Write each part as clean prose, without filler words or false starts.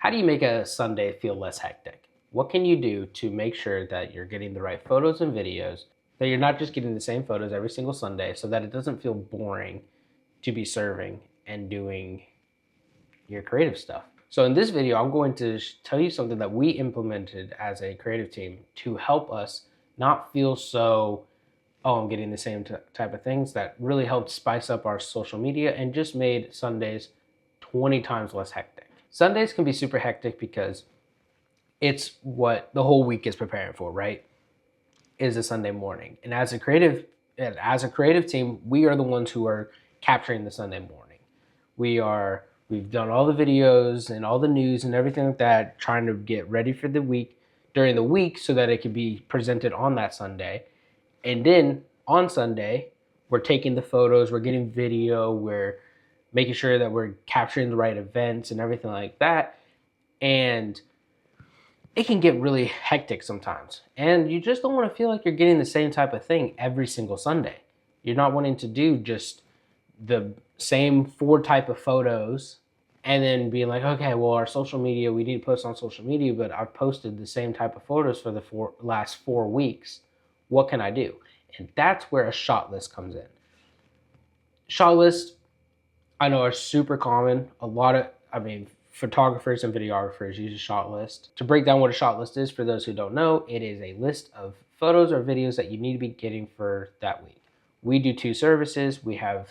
How do you make a Sunday feel less hectic? What can you do to make sure that you're getting the right photos and videos, that you're not just getting the same photos every single Sunday so that it doesn't feel boring to be serving and doing your creative stuff? So in this video, I'm going to tell you something that we implemented as a creative team to help us not feel so, oh, I'm getting the same type of things. That really helped spice up our social media and just made Sundays 20 times less hectic. Sundays can be super hectic because it's what the whole week is preparing for, right? Is a Sunday morning. And as a creative team, we are the ones who are capturing the Sunday morning. We've done all the videos and all the news and everything like that, trying to get ready for the week during the week so that it could be presented on that Sunday. And then on Sunday, we're taking the photos, we're getting video, we're making sure that we're capturing the right events and everything like that. And it can get really hectic sometimes. And you just don't want to feel like you're getting the same type of thing every single Sunday. You're not wanting to do just the same 4 type of photos and then being like, okay, well, our social media, we need to post on social media, but I've posted the same type of photos for the last 4 weeks. What can I do? And that's where a shot list comes in. Shot lists, I know, are super common. Photographers and videographers use a shot list. To break down what a shot list is, for those who don't know, it is a list of photos or videos that you need to be getting for that week. We do 2 services. We have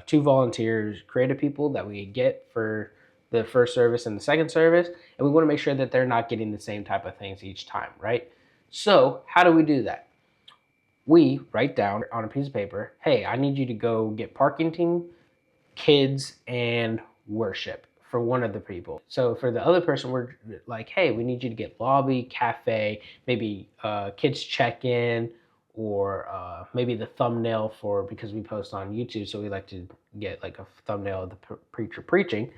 2 volunteers, creative people that we get for the first service and the second service, and we want to make sure that they're not getting the same type of things each time, right? So how do we do that? We write down on a piece of paper, hey, I need you to go get parking team, kids, and worship for one of the people. So for the other person, we're like, hey, we need you to get lobby, cafe, maybe kids check-in, or maybe the thumbnail because we post on YouTube, so we like to get like a thumbnail of the preacher preaching.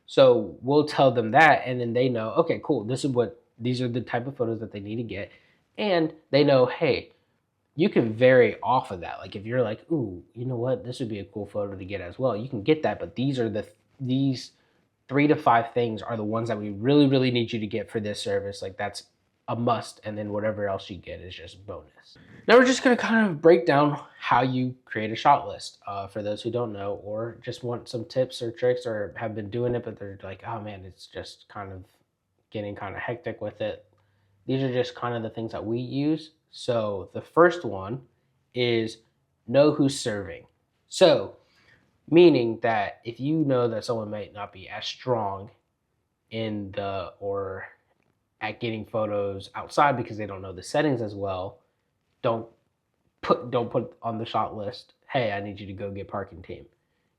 So we'll tell them that, and then they know, okay, cool, these are the type of photos that they need to get. And they know, hey, you can vary off of that. Like if you're like, ooh, you know what, this would be a cool photo to get as well, you can get that, but these 3 to 5 things are the ones that we really, really need you to get for this service. Like that's a must, and then whatever else you get is just bonus. Now we're just gonna kind of break down how you create a shot list for those who don't know, or just want some tips or tricks, or have been doing it, but they're like, oh man, it's just kind of getting kind of hectic with it. These are just kind of the things that we use. So the first one is know who's serving. So meaning that if you know that someone might not be as strong or at getting photos outside because they don't know the settings as well, don't put on the shot list, hey, I need you to go get parking team.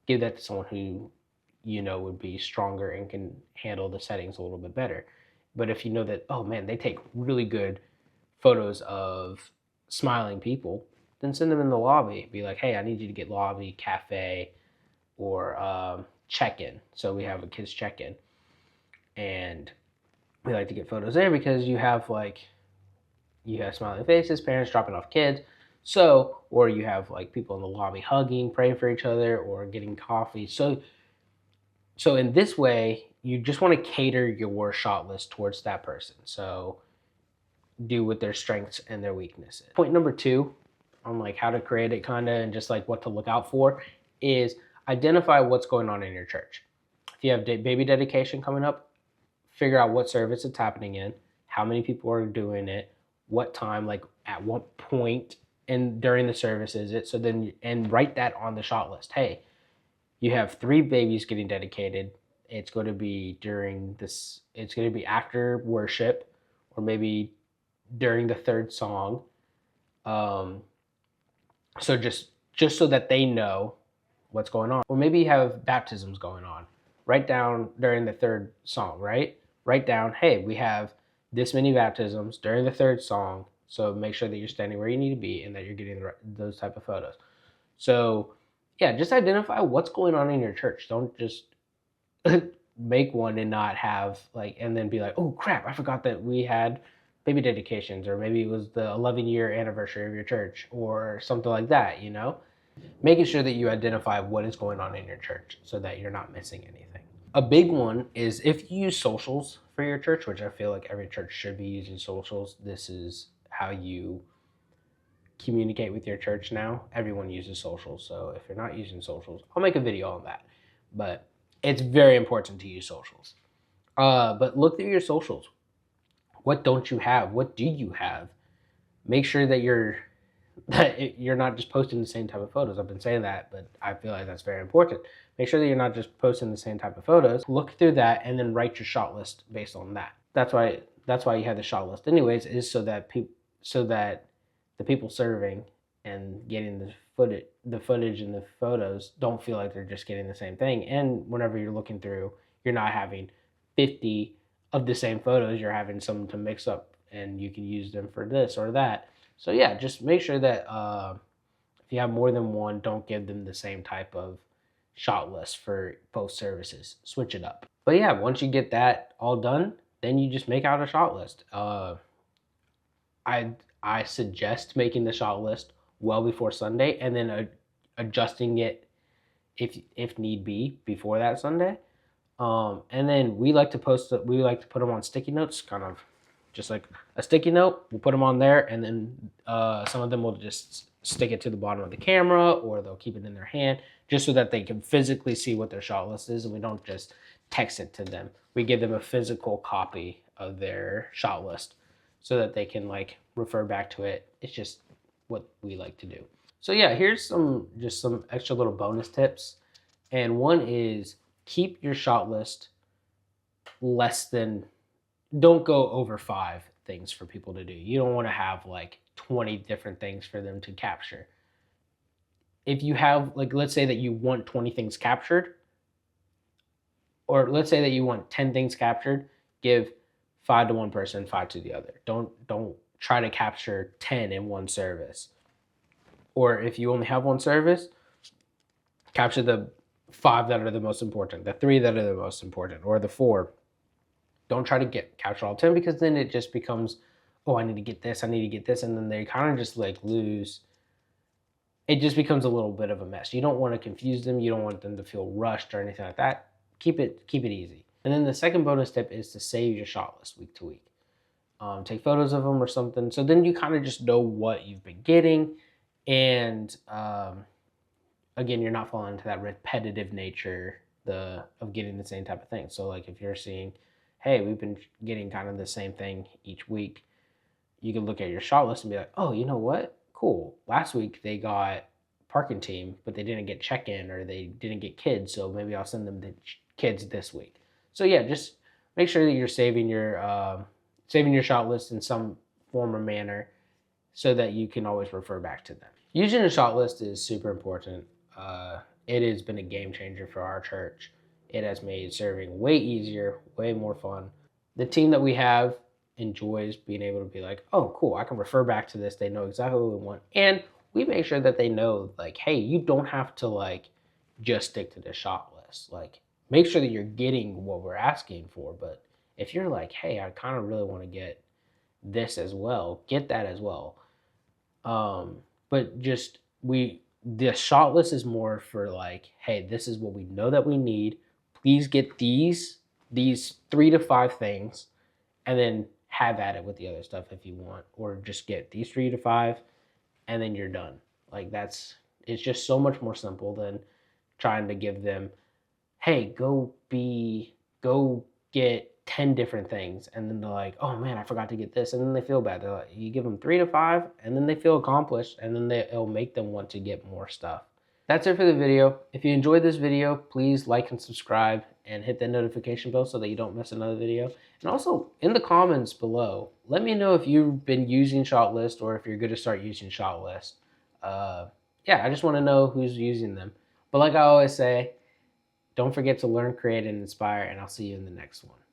Give that to someone who you know would be stronger and can handle the settings a little bit better. But if you know that, oh man, they take really good photos of smiling people, then send them in the lobby. Be like, hey, I need you to get lobby, cafe, or check-in. So we have a kids check-in, and we like to get photos there because you have smiling faces, parents dropping off kids. So, or you have like people in the lobby hugging, praying for each other, or getting coffee. So in this way, you just want to cater your shot list towards that person. So do with their strengths and their weaknesses. Point number 2 on like how to create it kind of, and just like what to look out for, is identify what's going on in your church. If you have baby dedication coming up, figure out what service it's happening in, how many people are doing it, what time, like at what point and during the service is it. So then, and write that on the shot list. Hey, you have 3 babies getting dedicated. It's going to be it's going to be after worship, or maybe during the 3rd song. So just so that they know what's going on. Or maybe you have baptisms going on. Write down during the 3rd song, right? Write down, hey, we have this many baptisms during the 3rd song. So make sure that you're standing where you need to be and that you're getting those type of photos. So yeah, just identify what's going on in your church. Don't just make one and not have and then be like, oh crap, I forgot that we had baby dedications, or maybe it was the 11-year anniversary of your church or something like that, Making sure that you identify what is going on in your church so that you're not missing anything. A big one is if you use socials for your church, which I feel like every church should be using socials. This is how you communicate with your church now. Everyone uses socials. So if you're not using socials, I'll make a video on that. But it's very important to use socials. But look through your socials. What don't you have? What do you have? Make sure that you're not just posting the same type of photos. I've been saying that, but I feel like that's very important. Make sure that you're not just posting the same type of photos. Look through that and then write your shot list based on that. That's why you have the shot list anyways, is so that the people serving and getting the footage and the photos don't feel like they're just getting the same thing. And whenever you're looking through, you're not having 50 of the same photos, you're having some to mix up and you can use them for this or that. So yeah, just make sure that if you have more than one, don't give them the same type of shot list for both services. Switch it up. But yeah, once you get that all done, then you just make out a shot list. I suggest making the shot list well before Sunday and then adjusting it if need be before that Sunday. And then we like to put them on sticky notes, kind of just like a sticky note. We'll put them on there, and then some of them will just stick it to the bottom of the camera, or they'll keep it in their hand, just so that they can physically see what their shot list is, and we don't just text it to them. We give them a physical copy of their shot list so that they can like refer back to it. It's just what we like to do. So yeah, here's some extra little bonus tips. And one is keep your shot list don't go over 5 things for people to do. You don't want to have like 20 different things for them to capture. If you have, like, let's say that you want 20 things captured, or let's say that you want 10 things captured, give 5 to one person, 5 to the other. Don't try to capture 10 in one service. Or if you only have one service, capture the 5 that are the most important, the 3 that are the most important, or the 4. Don't try to capture all 10, because then it just becomes, oh, I need to get this, and then they kind of just like lose. It just becomes a little bit of a mess. You don't want to confuse them. You don't want them to feel rushed or anything like that. Keep it easy. And then the second bonus tip is to save your shot list week to week. Take photos of them or something. So then you kind of just know what you've been getting, and again, you're not falling into that repetitive nature of getting the same type of thing. So like if you're seeing, hey, we've been getting kind of the same thing each week, you can look at your shot list and be like, oh, you know what? Cool. Last week they got parking team, but they didn't get check-in, or they didn't get kids, so maybe I'll send them the kids this week. So yeah, just make sure that you're saving your shot list in some form or manner so that you can always refer back to them. Using a shot list is super important. It has been a game changer for our church. It has made serving way easier, way more fun. The team that we have enjoys being able to be like, oh, cool, I can refer back to this. They know exactly what we want. And we make sure that they know, like, hey, you don't have to like just stick to the shot list. Like, make sure that you're getting what we're asking for. But if you're like, hey, I kind of really want to get this as well, get that as well. But just the shot list is more for like, hey, this is what we know that we need. Please get these 3 to 5 things, and then have at it with the other stuff if you want, or just get these 3 to 5, and then you're done. Like it's just so much more simple than trying to give them, hey, go get 10 different things, and then they're like, oh man, I forgot to get this, and then they feel bad. They're like, you give them 3 to 5, and then they feel accomplished, and then it'll make them want to get more stuff. That's it for the video. If you enjoyed this video, please like and subscribe and hit the notification bell so that you don't miss another video. And also, in the comments below, let me know if you've been using Shotlist, or if you're going to start using Shotlist. Yeah, I just want to know who's using them. But like I always say, don't forget to learn, create, and inspire, and I'll see you in the next one.